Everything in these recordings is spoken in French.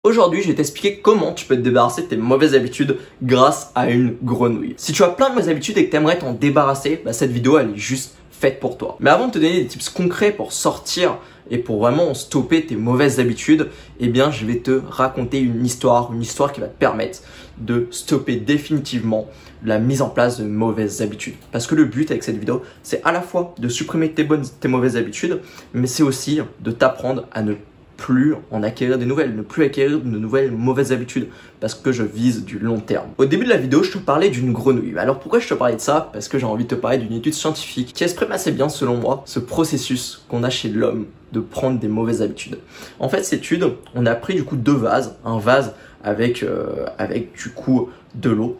Aujourd'hui, je vais t'expliquer comment tu peux te débarrasser de tes mauvaises habitudes grâce à une grenouille. Si tu as plein de mauvaises habitudes et que tu aimerais t'en débarrasser, cette vidéo elle est juste faite pour toi. Mais avant de te donner des tips concrets pour sortir et pour vraiment stopper tes mauvaises habitudes, eh bien je vais te raconter une histoire qui va te permettre de stopper définitivement la mise en place de mauvaises habitudes. Parce que le but avec cette vidéo, c'est à la fois de supprimer tes mauvaises habitudes, mais c'est aussi de t'apprendre à ne plus en acquérir des nouvelles, ne plus acquérir de nouvelles mauvaises habitudes, parce que je vise du long terme. Au début de la vidéo, je te parlais d'une grenouille. Alors pourquoi je te parlais de ça? Parce que j'ai envie de te parler d'une étude scientifique qui exprime assez bien, selon moi, ce processus qu'on a chez l'homme de prendre des mauvaises habitudes. En fait, cette étude, on a pris du coup deux vases, un vase avec du coup de l'eau.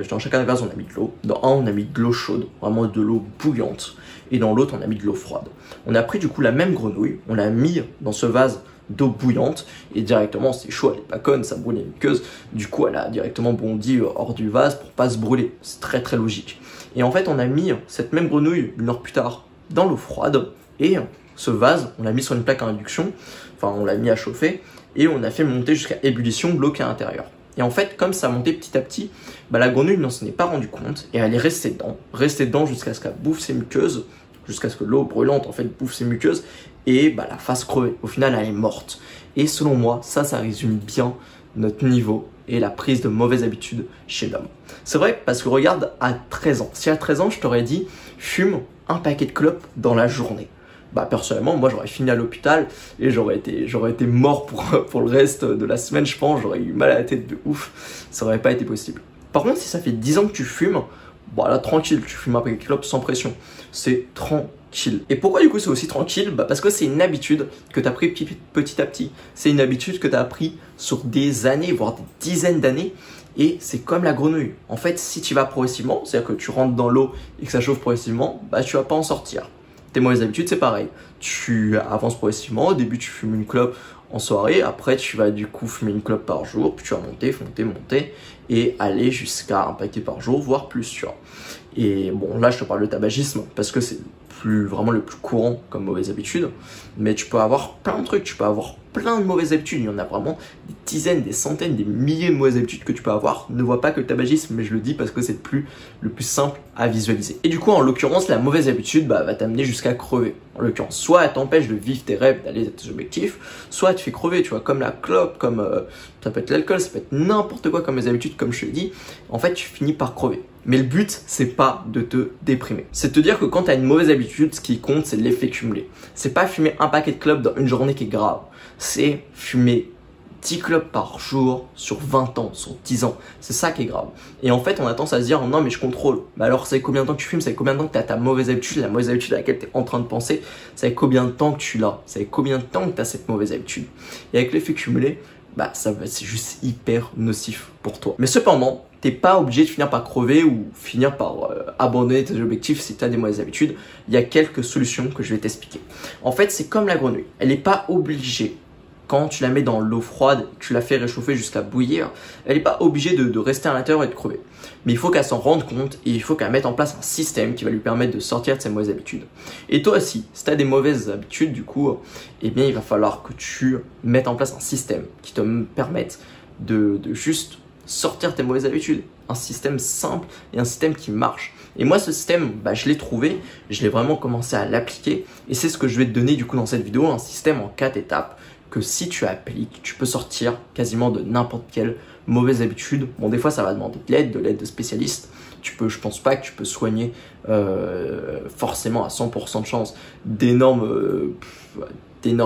Dans chacun des vases, on a mis de l'eau. Dans un, on a mis de l'eau chaude, vraiment de l'eau bouillante. Et dans l'autre, on a mis de l'eau froide. On a pris du coup la même grenouille, on l'a mis dans ce vase d'eau bouillante. Et directement, c'est chaud, elle n'est pas conne, ça brûle les muqueuses. Du coup, elle a directement bondi hors du vase pour pas se brûler. C'est très très logique. Et en fait, on a mis cette même grenouille, une heure plus tard, dans l'eau froide. Et ce vase, on l'a mis sur une plaque à induction. Enfin, on l'a mis à chauffer. Et on a fait monter jusqu'à ébullition de l'eau qui est à l'intérieur. Et en fait, comme ça montait petit à petit, la grenouille ne s'en est pas rendu compte et elle est restée dedans jusqu'à ce qu'elle bouffe ses muqueuses, jusqu'à ce que l'eau brûlante en fait bouffe ses muqueuses et la fasse crever. Au final, elle est morte. Et selon moi, ça résume bien notre niveau et la prise de mauvaises habitudes chez l'homme. C'est vrai parce que regarde, à 13 ans, si à 13 ans, je t'aurais dit fume un paquet de clopes dans la journée. Personnellement, moi j'aurais fini à l'hôpital et j'aurais été mort pour le reste de la semaine, je pense. J'aurais eu mal à la tête de ouf, ça aurait pas été possible. Par contre, si ça fait 10 ans que tu fumes, là tranquille, tu fumes un paquet de clopes sans pression, c'est tranquille. Et pourquoi du coup c'est aussi tranquille? Parce que c'est une habitude que tu as pris petit à petit, c'est une habitude que tu as appris sur des années, voire des dizaines d'années. Et c'est comme la grenouille. En fait, si tu vas progressivement, c'est-à-dire que tu rentres dans l'eau et que ça chauffe progressivement, tu vas pas en sortir. Tes mauvaises habitudes, c'est pareil. Tu avances progressivement. Au début, tu fumes une clope en soirée. Après, tu vas du coup fumer une clope par jour. Puis tu vas monter et aller jusqu'à un paquet par jour, voire plus, tu vois. Et bon, là, je te parle de tabagisme parce que c'est vraiment le plus courant comme mauvaise habitude. Mais tu peux avoir plein de trucs. Tu peux avoir plein de mauvaises habitudes. Il y en a vraiment des dizaines, des centaines, des milliers de mauvaises habitudes que tu peux avoir. Ne vois pas que le tabagisme, mais je le dis parce que c'est le plus simple à visualiser. Et du coup, en l'occurrence, la mauvaise habitude va t'amener jusqu'à crever. En l'occurrence, soit elle t'empêche de vivre tes rêves, d'aller à tes objectifs, soit elle te fait crever, tu vois, comme la clope, comme ça peut être l'alcool, ça peut être n'importe quoi comme les habitudes, comme je te dis. En fait, tu finis par crever. Mais le but, c'est pas de te déprimer. C'est de te dire que quand tu as une mauvaise habitude, ce qui compte, c'est l'effet cumulé. C'est pas fumer un paquet de clopes dans une journée qui est grave. C'est fumer 10 clopes par jour sur 20 ans, sur 10 ans. C'est ça qui est grave. Et en fait, on a tendance à se dire, non, mais je contrôle. Mais alors, ça fait combien de temps que tu fumes? Ça fait combien de temps que tu as ta mauvaise habitude, la mauvaise habitude à laquelle tu es en train de penser? Ça fait combien de temps que tu l'as? Ça fait combien de temps que tu as cette mauvaise habitude? Et avec l'effet cumulé, c'est juste hyper nocif pour toi. Mais cependant, t'es pas obligé de finir par crever ou finir par abandonner tes objectifs si tu as des mauvaises habitudes. Il y a quelques solutions que je vais t'expliquer. En fait, c'est comme la grenouille. Elle n'est pas obligée, quand tu la mets dans l'eau froide, tu la fais réchauffer jusqu'à bouillir, elle n'est pas obligée de rester à l'intérieur et de crever. Mais il faut qu'elle s'en rende compte et il faut qu'elle mette en place un système qui va lui permettre de sortir de ses mauvaises habitudes. Et toi aussi, si tu as des mauvaises habitudes, du coup, eh bien, il va falloir que tu mettes en place un système qui te permette de juste sortir tes mauvaises habitudes. Un système simple et un système qui marche. Et moi, ce système, je l'ai trouvé, je l'ai vraiment commencé à l'appliquer. Et c'est ce que je vais te donner du coup dans cette vidéo, un système en 4 étapes que si tu appliques, tu peux sortir quasiment de n'importe quelle mauvaise habitude. Bon, des fois, ça va demander de l'aide de spécialistes. Je pense pas que tu peux soigner forcément à 100% de chance d'énormes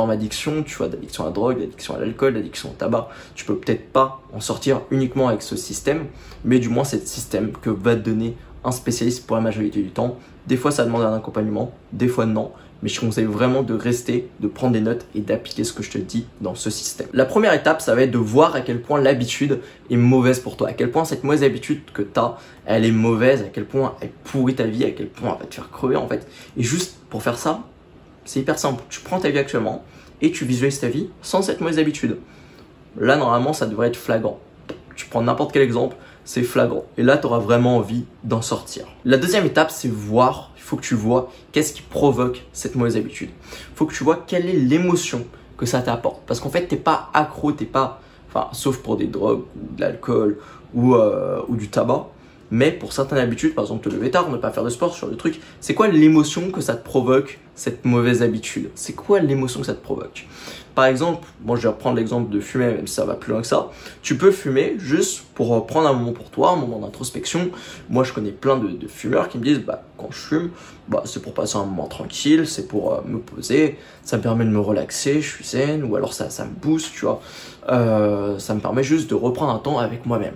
addictions, tu vois, d'addiction à la drogue, d'addiction à l'alcool, d'addiction au tabac. Tu peux peut-être pas en sortir uniquement avec ce système, mais du moins c'est le système que va te donner un spécialiste pour la majorité du temps. Des fois, ça demande un accompagnement, des fois non. Mais je te conseille vraiment de rester, de prendre des notes et d'appliquer ce que je te dis dans ce système. La première étape, ça va être de voir à quel point l'habitude est mauvaise pour toi. À quel point cette mauvaise habitude que tu as, elle est mauvaise, à quel point elle pourrit ta vie, à quel point elle va te faire crever en fait. Et juste pour faire ça, c'est hyper simple. Tu prends ta vie actuellement et tu visualises ta vie sans cette mauvaise habitude. Là, normalement, ça devrait être flagrant. Tu prends n'importe quel exemple, c'est flagrant. Et là, tu auras vraiment envie d'en sortir. La deuxième étape, c'est voir. Il faut que tu vois qu'est-ce qui provoque cette mauvaise habitude. Il faut que tu vois quelle est l'émotion que ça t'apporte. Parce qu'en fait, t'es pas accro, t'es pas, enfin, sauf pour des drogues, ou de l'alcool, ou du tabac. Mais pour certaines habitudes, par exemple te lever tard, ne pas faire de sport, sur le truc, c'est quoi l'émotion que ça te provoque, cette mauvaise habitude? C'est quoi l'émotion que ça te provoque? Par exemple, moi je vais reprendre l'exemple de fumer, même si ça va plus loin que ça. Tu peux fumer juste pour prendre un moment pour toi, un moment d'introspection. Moi je connais plein de fumeurs qui me disent, bah quand je fume, bah c'est pour passer un moment tranquille, c'est pour me poser, ça me permet de me relaxer, je suis zen, ou alors ça me booste, tu vois. Ça me permet juste de reprendre un temps avec moi-même.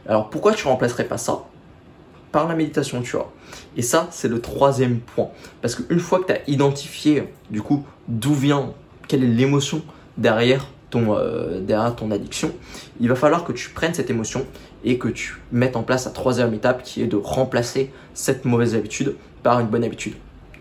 Alors pourquoi tu remplacerais pas ça par la méditation, tu vois? Et ça, c'est le troisième point. Parce qu'une fois que tu as identifié, du coup, d'où vient, quelle est l'émotion derrière ton addiction, il va falloir que tu prennes cette émotion et que tu mettes en place la troisième étape qui est de remplacer cette mauvaise habitude par une bonne habitude.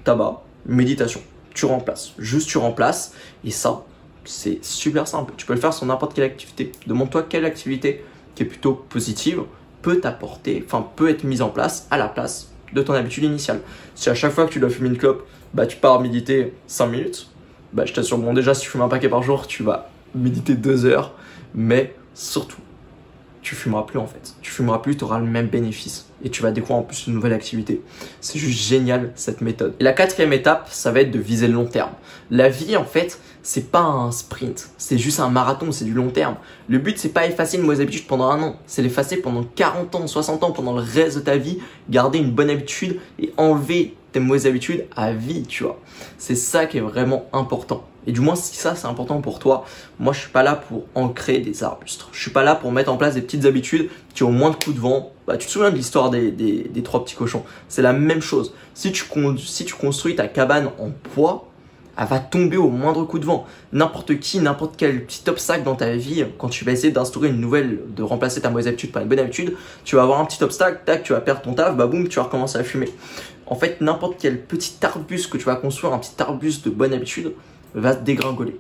Tabac, méditation. Tu remplaces. Juste tu remplaces. Et ça, c'est super simple. Tu peux le faire sur n'importe quelle activité. Demande-toi quelle activité qui est plutôt positive peut t'apporter, enfin peut être mise en place à la place de ton habitude initiale. Si à chaque fois que tu dois fumer une clope, bah tu pars méditer 5 minutes, bah je t'assure, bon déjà si tu fumes un paquet par jour, tu vas méditer 2 heures, mais surtout, tu fumeras plus en fait. Tu fumeras plus, tu auras le même bénéfice et tu vas découvrir en plus une nouvelle activité. C'est juste génial cette méthode. Et la quatrième étape, ça va être de viser le long terme. La vie en fait, c'est pas un sprint, c'est juste un marathon, c'est du long terme. Le but c'est pas effacer une mauvaise habitude pendant un an, c'est l'effacer pendant 40 ans, 60 ans, pendant le reste de ta vie, garder une bonne habitude et enlever tes mauvaises habitudes à vie, tu vois. C'est ça qui est vraiment important. Et du moins, si ça c'est important pour toi, moi je suis pas là pour ancrer des arbustes. Je suis pas là pour mettre en place des petites habitudes qui ont moins de coups de vent. Bah, tu te souviens de l'histoire des trois petits cochons? C'est la même chose. Si tu construis ta cabane en bois, elle va tomber au moindre coup de vent. N'importe qui, n'importe quel petit obstacle dans ta vie, quand tu vas essayer d'instaurer une nouvelle, de remplacer ta mauvaise habitude par une bonne habitude, tu vas avoir un petit obstacle, tac, tu vas perdre ton taf, bah boum, tu vas recommencer à fumer. En fait, n'importe quel petit arbuste que tu vas construire, un petit arbuste de bonne habitude, va se dégringoler.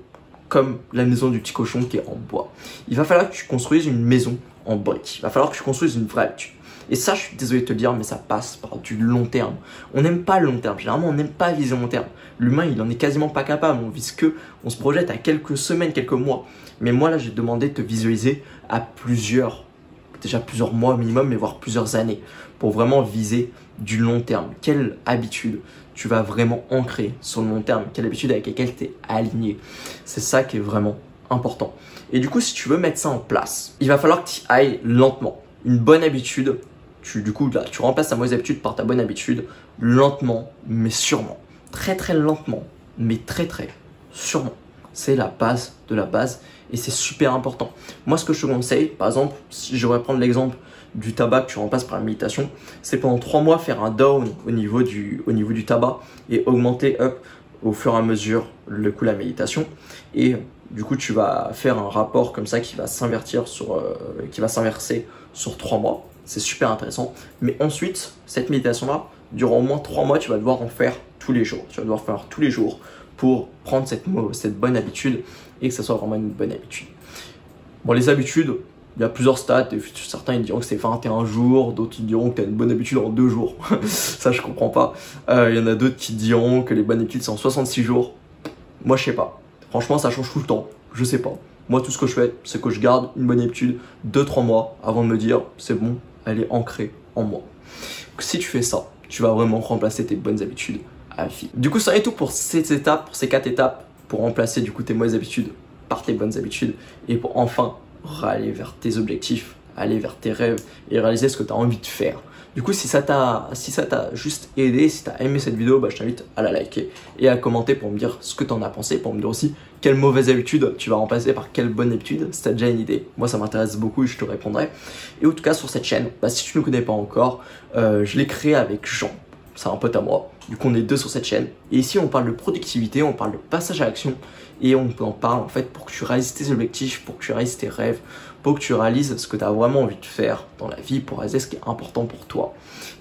Comme la maison du petit cochon qui est en bois. Il va falloir que tu construises une maison en briques. Il va falloir que tu construises une vraie habitude. Et ça, je suis désolé de te le dire, mais ça passe par du long terme. On n'aime pas le long terme. Généralement, on n'aime pas viser long terme. L'humain, il en est quasiment pas capable. On vise que, on se projette à quelques semaines, quelques mois. Mais moi, là, j'ai demandé de te visualiser à plusieurs mois minimum, mais voire plusieurs années, pour vraiment viser du long terme. Quelle habitude tu vas vraiment ancrer sur le long terme? Quelle habitude avec laquelle tu es aligné? C'est ça qui est vraiment important. Et du coup, si tu veux mettre ça en place, il va falloir que tu ailles lentement. Une bonne habitude, tu remplaces ta mauvaise habitude par ta bonne habitude, lentement, mais sûrement. Très très lentement, mais très très sûrement. C'est la base de la base et c'est super important. Moi, ce que je te conseille, par exemple, si je vais prendre l'exemple du tabac que tu remplaces par la méditation, c'est pendant 3 mois faire un down au niveau du tabac et augmenter up au fur et à mesure le coup la méditation. Et du coup, tu vas faire un rapport comme ça qui va s'inverser sur 3 mois. C'est super intéressant. Mais ensuite, cette méditation-là, durant au moins 3 mois, tu vas devoir en faire tous les jours. Tu vas devoir faire tous les jours pour prendre cette bonne habitude et que ça soit vraiment une bonne habitude. Bon, les habitudes, il y a plusieurs stats. Certains ils diront que c'est 21 jours, d'autres ils diront que tu as une bonne habitude en 2 jours. Ça, je comprends pas. Il y en a d'autres qui diront que les bonnes habitudes, c'est en 66 jours. Moi, je sais pas. Franchement, ça change tout le temps. Je sais pas. Moi, tout ce que je fais, c'est que je garde une bonne habitude 2-3 mois avant de me dire, c'est bon, elle est ancrée en moi. Si tu fais ça, tu vas vraiment remplacer tes bonnes habitudes à vie. Du coup, ça est tout pour ces 4 étapes, pour remplacer du coup tes mauvaises habitudes par tes bonnes habitudes et pour enfin aller vers tes objectifs, aller vers tes rêves et réaliser ce que tu as envie de faire. Du coup, si ça t'a juste aidé, si tu as aimé cette vidéo, bah, je t'invite à la liker et à commenter pour me dire ce que tu en as pensé, pour me dire aussi quelle mauvaise habitude tu vas remplacer par quelle bonne habitude, si tu as déjà une idée. Moi, ça m'intéresse beaucoup et je te répondrai. Et en tout cas, sur cette chaîne, bah, si tu ne me connais pas encore, je l'ai créé avec Jean. C'est un pote à moi. Du coup, on est 2 sur cette chaîne. Et ici, on parle de productivité, on parle de passage à l'action. Et on en parle en fait pour que tu réalises tes objectifs, pour que tu réalises tes rêves, pour que tu réalises ce que tu as vraiment envie de faire dans la vie, pour réaliser ce qui est important pour toi.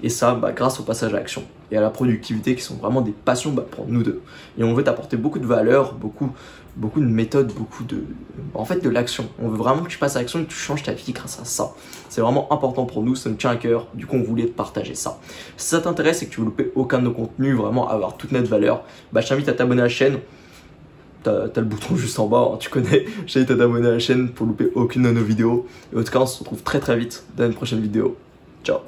Et ça, bah, grâce au passage à l'action et à la productivité qui sont vraiment des passions pour nous deux. Et on veut t'apporter beaucoup de valeur, beaucoup de méthodes, en fait de l'action. On veut vraiment que tu passes à l'action et que tu changes ta vie grâce à ça. C'est vraiment important pour nous, ça nous tient à cœur. Du coup, on voulait te partager ça. Si ça t'intéresse et que tu veux louper aucun de nos contenus, vraiment avoir toute notre valeur, bah, je t'invite à t'abonner à la chaîne. t'as le bouton juste en bas, hein, tu connais. J'invite à t'abonner à la chaîne pour louper aucune de nos vidéos. Et en tout cas, on se retrouve très vite dans une prochaine vidéo. Ciao.